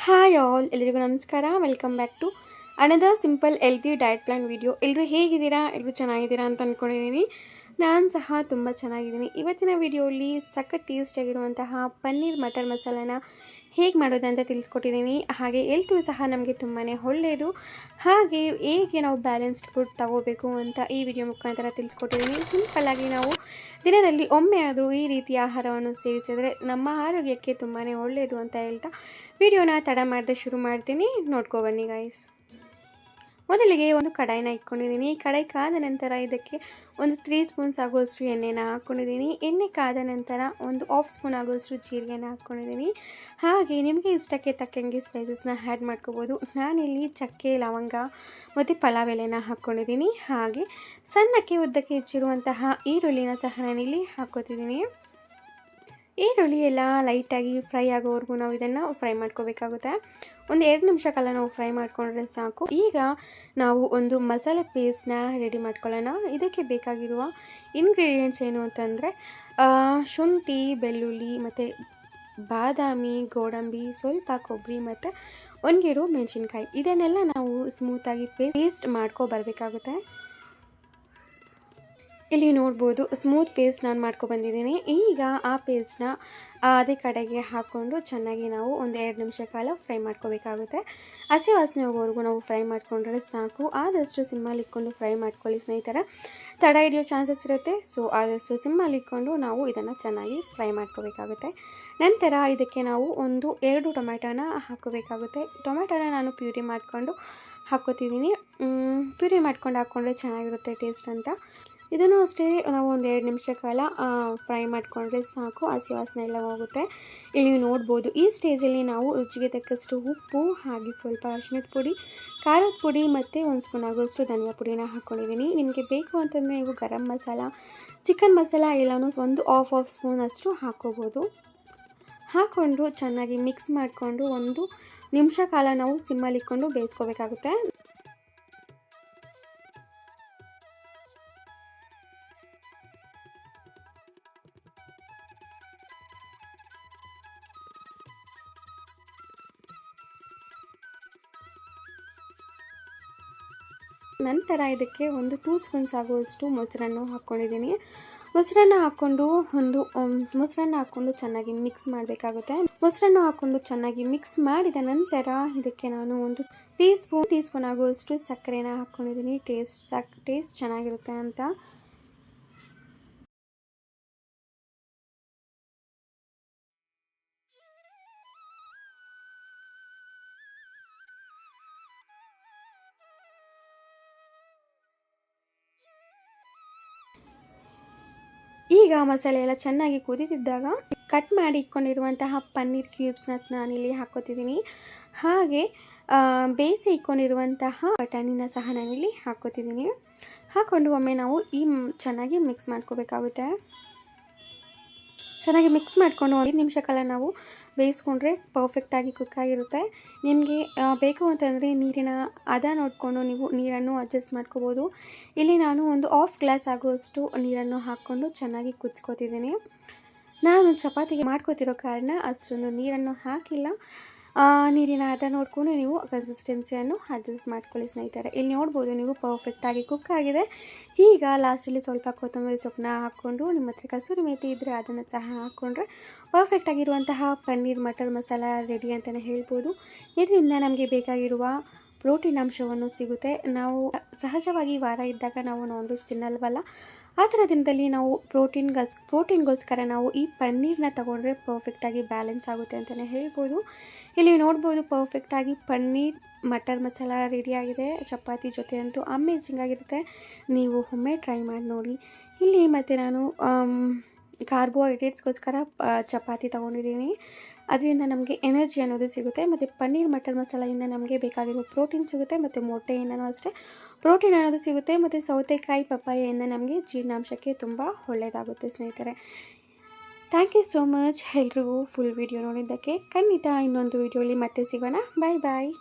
Hi all, ಎಲ್ಲರಿಗೂ ನಮಸ್ಕಾರ. Welcome back to another simple healthy diet plan video. ಎಲ್ಲರೂ ಹೇಗಿದ್ದೀರಾ? ಎಲ್ಲರೂ ಚೆನ್ನಾಗಿದ್ದೀರಾ ಅಂತ ಅಂದ್ಕೊಂಡಿದ್ದೀನಿ. ನಾನು ಸಹ ತುಂಬ ಚೆನ್ನಾಗಿದ್ದೀನಿ. ಇವತ್ತಿನ ವಿಡಿಯೋಲಿ ಸಖತ್ ಟೇಸ್ಟಿಯಾಗಿರುವಂತಹ ಪನ್ನೀರ್ ಮಟರ್ ಮಸಾಲಾನ ಹೇಗೆ ಮಾಡೋದಂತ ತಿಳಿಸ್ಕೊಟ್ಟಿದ್ದೀನಿ. ಹಾಗೆ ಹೆಲ್ತು ಸಹ ನಮಗೆ ತುಂಬಾ ಒಳ್ಳೆಯದು. ಹಾಗೆ ಹೇಗೆ ನಾವು ಬ್ಯಾಲೆನ್ಸ್ಡ್ ಫುಡ್ ತಗೋಬೇಕು ಅಂತ ಈ ವಿಡಿಯೋ ಮುಖಾಂತರ ತಿಳಿಸ್ಕೊಟ್ಟಿದ್ದೀನಿ. ಸಿಂಪಲ್ಲಾಗಿ ನಾವು ದಿನದಲ್ಲಿ ಒಮ್ಮೆ ಆದರೂ ಈ ರೀತಿಯ ಆಹಾರವನ್ನು ಸೇವಿಸಿದರೆ ನಮ್ಮ ಆರೋಗ್ಯಕ್ಕೆ ತುಂಬಾ ಒಳ್ಳೆಯದು ಅಂತ ಹೇಳ್ತಾ ವಿಡಿಯೋನ ತಡ ಮಾಡದೆ ಶುರು ಮಾಡ್ತೀನಿ. ನೋಡ್ಕೊಬನ್ನಿ ಗೈಸ್. ಮೊದಲಿಗೆ ಒಂದು ಕಡಾಯಿನ ಇಟ್ಕೊಂಡಿದ್ದೀನಿ. ಕಡಾಯಿ ಕಾದ ನಂತರ ಇದಕ್ಕೆ ಒಂದು 3 ಸ್ಪೂನ್ಸ್ ಆಗುವಷ್ಟು ಎಣ್ಣೆನ ಹಾಕ್ಕೊಂಡಿದ್ದೀನಿ. ಎಣ್ಣೆ ಕಾದ ನಂತರ ಒಂದು 1/2 ಸ್ಪೂನ್ ಆಗುವಷ್ಟು ಜೀರಿಗೆನ ಹಾಕ್ಕೊಂಡಿದ್ದೀನಿ. ಹಾಗೆ ನಿಮಗೆ ಇಷ್ಟಕ್ಕೆ ತಕ್ಕಂಗೆ ಸ್ಪೈಸಸ್ನ ಆ್ಯಡ್ ಮಾಡ್ಕೋಬೋದು. ನಾನಿಲ್ಲಿ ಚಕ್ಕೆ, ಲವಂಗ ಮತ್ತು ಪಲಾವ್ ಎಲೆನ ಹಾಕ್ಕೊಂಡಿದ್ದೀನಿ. ಹಾಗೆ ಸಣ್ಣಕ್ಕೆ ಉದ್ದಕ್ಕೆ ಹೆಚ್ಚಿರುವಂತಹ ಈರುಳ್ಳಿನ ಸಹ ನಾನಿಲ್ಲಿ ಹಾಕ್ಕೋತಿದ್ದೀನಿ. ಈರುಳ್ಳಿ ಎಲ್ಲ ಲೈಟಾಗಿ ಫ್ರೈ ಆಗೋವರೆಗೂ ನಾವು ಇದನ್ನು ಫ್ರೈ ಮಾಡ್ಕೋಬೇಕಾಗುತ್ತೆ. ಒಂದು 2 ನಿಮಿಷ ಕಾಲ ನಾವು ಫ್ರೈ ಮಾಡಿಕೊಂಡ್ರೆ ಸಾಕು. ಈಗ ನಾವು ಒಂದು ಮಸಾಲೆ ಪೇಸ್ಟ್ನ ರೆಡಿ ಮಾಡ್ಕೊಳ್ಳೋಣ. ಇದಕ್ಕೆ ಬೇಕಾಗಿರುವ ಇಂಗ್ರೀಡಿಯೆಂಟ್ಸ್ ಏನು ಅಂತಂದರೆ ಶುಂಠಿ, ಬೆಳ್ಳುಳ್ಳಿ ಮತ್ತು ಬಾದಾಮಿ, ಗೋಡಂಬಿ, ಸ್ವಲ್ಪ ಕೊಬ್ಬರಿ ಮತ್ತು ಒಣಗಿರೋ ಮೆಣಸಿನ್ಕಾಯಿ. ಇದನ್ನೆಲ್ಲ ನಾವು ಸ್ಮೂತಾಗಿ ಪೇಸ್ಟ್ ಬರಬೇಕಾಗುತ್ತೆ. ಇಲ್ಲಿ ನೋಡ್ಬೋದು ಸ್ಮೂತ್ ಪೇಸ್ಟ್ ನಾನು ಮಾಡ್ಕೊಬಂದಿದ್ದೀನಿ. ಈಗ ಆ ಪೇಸ್ಟ್ನ ಅದೇ ಕಡೆಗೆ ಹಾಕ್ಕೊಂಡು ಚೆನ್ನಾಗಿ ನಾವು ಒಂದು 2 ನಿಮಿಷ ಕಾಲ ಫ್ರೈ ಮಾಡ್ಕೋಬೇಕಾಗುತ್ತೆ. ಹಸಿ ವಾಸನೆ ಹೋಗೋವರೆಗೂ ನಾವು ಫ್ರೈ ಮಾಡಿಕೊಂಡ್ರೆ ಸಾಕು. ಆದಷ್ಟು ಸಿಮ್ಮಲ್ಲಿ ಇಟ್ಕೊಂಡು ಫ್ರೈ ಮಾಡ್ಕೊಳ್ಳಿ ಸ್ನೇಹಿತರೆ, ತಡ ಹಿಡಿಯೋ ಚಾನ್ಸಸ್ ಇರುತ್ತೆ. ಸೊ ಆದಷ್ಟು ಸಿಮ್ಮಲ್ಲಿ ಇಟ್ಕೊಂಡು ನಾವು ಇದನ್ನು ಚೆನ್ನಾಗಿ ಫ್ರೈ ಮಾಡ್ಕೋಬೇಕಾಗುತ್ತೆ. ನಂತರ ಇದಕ್ಕೆ ನಾವು ಒಂದು 2 ಟೊಮೆಟೊನ ಹಾಕ್ಕೋಬೇಕಾಗುತ್ತೆ. ಟೊಮೆಟೊನ ನಾನು ಪ್ಯೂರಿ ಮಾಡಿಕೊಂಡು ಹಾಕ್ಕೋತಿದ್ದೀನಿ. ಪ್ಯೂರಿ ಮಾಡ್ಕೊಂಡು ಹಾಕ್ಕೊಂಡ್ರೆ ಚೆನ್ನಾಗಿರುತ್ತೆ ಟೇಸ್ಟ್ ಅಂತ. ಇದನ್ನು ಅಷ್ಟೇ ನಾವು ಒಂದು 2 ನಿಮಿಷ ಕಾಲ ಫ್ರೈ ಮಾಡಿಕೊಂಡ್ರೆ ಸಾಕು. ಹಸಿ ವಾಸನೆ ಎಲ್ಲ ಹೋಗುತ್ತೆ. ಇಲ್ಲಿ ನೋಡ್ಬೋದು ಈ ಸ್ಟೇಜಲ್ಲಿ ನಾವು ರುಚಿಗೆ ತಕ್ಕಷ್ಟು ಉಪ್ಪು, ಹಾಗೆ ಸ್ವಲ್ಪ ಅರಿಶಿಣದ ಪುಡಿ, ಖಾರದ ಪುಡಿ ಮತ್ತು 1 ಸ್ಪೂನ್ ಆಗೋಷ್ಟು ಧನಿಯಾ ಪುಡಿನ ಹಾಕ್ಕೊಂಡಿದ್ದೀನಿ. ನಿಮಗೆ ಬೇಕು ಅಂತಂದರೆ ನೀವು ಗರಂ ಮಸಾಲ, ಚಿಕನ್ ಮಸಾಲ ಎಲ್ಲನೂ ಒಂದು ಹಾಫ್ ಸ್ಪೂನ್ ಅಷ್ಟು ಹಾಕ್ಕೋಬೋದು. ಹಾಕ್ಕೊಂಡು ಚೆನ್ನಾಗಿ ಮಿಕ್ಸ್ ಮಾಡಿಕೊಂಡು 1 ನಿಮಿಷ ಕಾಲ ನಾವು ಸಿಮ್ಮಲ್ಲಿ ಇಟ್ಕೊಂಡು ಬೇಯಿಸ್ಕೋಬೇಕಾಗುತ್ತೆ. ನಂತರ ಇದಕ್ಕೆ ಒಂದು 2 ಸ್ಪೂನ್ಸ್ ಆಗುವಷ್ಟು ಮೊಸರನ್ನು ಹಾಕ್ಕೊಂಡಿದ್ದೀನಿ. ಮೊಸರನ್ನು ಹಾಕ್ಕೊಂಡು ಚೆನ್ನಾಗಿ ಮಿಕ್ಸ್ ಮಾಡಬೇಕಾಗುತ್ತೆ. ಮೊಸರನ್ನು ಹಾಕ್ಕೊಂಡು ಚೆನ್ನಾಗಿ ಮಿಕ್ಸ್ ಮಾಡಿದ ನಂತರ ಇದಕ್ಕೆ ನಾನು ಒಂದು ಟೀ ಸ್ಪೂನ್ ಆಗುವಷ್ಟು ಸಕ್ಕರೆನ ಹಾಕ್ಕೊಂಡಿದ್ದೀನಿ. ಟೇಸ್ಟ್ ಚೆನ್ನಾಗಿರುತ್ತೆ ಅಂತ. ಈಗ ಮಸಾಲೆ ಎಲ್ಲ ಚೆನ್ನಾಗಿ ಕುದಿತಿದ್ದಾಗ ಕಟ್ ಮಾಡಿ ಇಟ್ಕೊಂಡಿರುವಂತಹ ಪನ್ನೀರ್ ಕ್ಯೂಬ್ಸ್ನ ನಾನಿಲ್ಲಿ ಹಾಕ್ಕೋತಿದ್ದೀನಿ. ಹಾಗೆ ಬೇಯಿಸಿ ಇಟ್ಕೊಂಡಿರುವಂತಹ ಬಟಾಣಿನ ಸಹ ನಾನಿಲ್ಲಿ ಹಾಕ್ಕೋತಿದ್ದೀನಿ. ಹಾಕ್ಕೊಂಡು ಒಮ್ಮೆ ನಾವು ಚೆನ್ನಾಗಿ ಮಿಕ್ಸ್ ಮಾಡ್ಕೋಬೇಕಾಗುತ್ತೆ. ಚೆನ್ನಾಗಿ ಮಿಕ್ಸ್ ಮಾಡಿಕೊಂಡು 5 ನಿಮಿಷ ಕಾಲ ನಾವು ಬೇಯಿಸ್ಕೊಂಡ್ರೆ ಪರ್ಫೆಕ್ಟಾಗಿ ಕುಕ್ ಆಗಿರುತ್ತೆ. ನಿಮಗೆ ಬೇಕು ಅಂತಂದರೆ ನೀರಿನ ಹದ ನೋಡಿಕೊಂಡು ನೀವು ನೀರನ್ನು ಅಡ್ಜಸ್ಟ್ ಮಾಡ್ಕೋಬೋದು. ಇಲ್ಲಿ ನಾನು ಒಂದು 1/2 ಗ್ಲಾಸ್ ಆಗುವಷ್ಟು ನೀರನ್ನು ಹಾಕ್ಕೊಂಡು ಚೆನ್ನಾಗಿ ಕುದಿಸ್ಕೊತಿದ್ದೀನಿ. ನಾನು ಚಪಾತಿಗೆ ಮಾಡ್ಕೋತಿರೋ ಕಾರಣ ಅಷ್ಟೊಂದು ನೀರನ್ನು ಹಾಕಿಲ್ಲ. ನೀರಿನ ಹದ ನೋಡಿಕೊಂಡು ನೀವು ಕನ್ಸಿಸ್ಟೆನ್ಸಿಯನ್ನು ಅಡ್ಜಸ್ಟ್ ಮಾಡ್ಕೊಳ್ಳಿ ಸ್ನೇಹಿತರೆ. ಇಲ್ಲಿ ನೋಡ್ಬೋದು ನೀವು ಪರ್ಫೆಕ್ಟಾಗಿ ಕುಕ್ ಆಗಿದೆ. ಈಗ ಲಾಸ್ಟಲ್ಲಿ ಸ್ವಲ್ಪ ಕೊತ್ತಂಬರಿ ಸೊಪ್ಪನ್ನ ಹಾಕ್ಕೊಂಡು, ನಿಮ್ಮ ಹತ್ರ ಕಸೂರಿ ಮೇಥಿ ಇದ್ದರೆ ಅದನ್ನು ಸಹ ಹಾಕ್ಕೊಂಡ್ರೆ ಪರ್ಫೆಕ್ಟಾಗಿರುವಂತಹ ಪನ್ನೀರ್ ಮಟರ್ ಮಸಾಲ ರೆಡಿ ಅಂತಲೇ ಹೇಳ್ಬೋದು. ಇದರಿಂದ ನಮಗೆ ಬೇಕಾಗಿರುವ ಪ್ರೋಟೀನ್ ಅಂಶವನ್ನು ಸಿಗುತ್ತೆ. ನಾವು ಸಹಜವಾಗಿ ವಾರ ಇದ್ದಾಗ ನಾವು ನಾನ್ ವೆಜ್ ತಿನ್ನಲ್ವಲ್ಲ, ಆ ಥರ ದಿನದಲ್ಲಿ ನಾವು ಪ್ರೋಟೀನ್ಗೋಸ್ಕರ ನಾವು ಈ ಪನ್ನೀರನ್ನ ತಗೊಂಡ್ರೆ ಪರ್ಫೆಕ್ಟಾಗಿ ಬ್ಯಾಲೆನ್ಸ್ ಆಗುತ್ತೆ ಅಂತಲೇ ಹೇಳ್ಬೋದು. ಇಲ್ಲಿ ನೋಡ್ಬೋದು ಪರ್ಫೆಕ್ಟಾಗಿ ಪನ್ನೀರ್ ಮಟರ್ ಮಸಾಲ ರೆಡಿಯಾಗಿದೆ. ಚಪಾತಿ ಜೊತೆ ಅಂತೂ ಅಮೇಜಿಂಗ್ ಆಗಿರುತ್ತೆ. ನೀವು ಒಮ್ಮೆ ಟ್ರೈ ಮಾಡಿ ನೋಡಿ. ಇಲ್ಲಿ ಮತ್ತು ನಾನು ಕಾರ್ಬೋಹೈಡ್ರೇಟ್ಸ್ಗೋಸ್ಕರ ಚಪಾತಿ ತೊಗೊಂಡಿದ್ದೀನಿ. ಅದರಿಂದ ನಮಗೆ ಎನರ್ಜಿ ಅನ್ನೋದು ಸಿಗುತ್ತೆ. ಮತ್ತು ಪನ್ನೀರ್ ಮಟರ್ ಮಸಾಲೆಯಿಂದ ನಮಗೆ ಬೇಕಾಗಿರೋ ಪ್ರೋಟೀನ್ ಸಿಗುತ್ತೆ. ಮತ್ತು ಮೊಟ್ಟೆಯಿಂದನೂ ಅಷ್ಟೇ ಪ್ರೋಟೀನ್ ಅನ್ನೋದು ಸಿಗುತ್ತೆ. ಮತ್ತು ಸೌತೆಕಾಯಿ, ಪಪ್ಪಾಯಿಯಿಂದ ನಮಗೆ ಜೀರ್ಣಾಂಶಕ್ಕೆ ತುಂಬ ಒಳ್ಳೆಯದಾಗುತ್ತೆ ಸ್ನೇಹಿತರೆ. ಥ್ಯಾಂಕ್ ಯು ಸೋ ಮಚ್ ಎಲ್ರಿಗೂ ಫುಲ್ ವಿಡಿಯೋ ನೋಡಿದ್ದಕ್ಕೆ. ಖಂಡಿತ ಇನ್ನೊಂದು ವಿಡಿಯೋಲಿ ಮತ್ತೆ ಸಿಗೋಣ. ಬಾಯ್ ಬಾಯ್.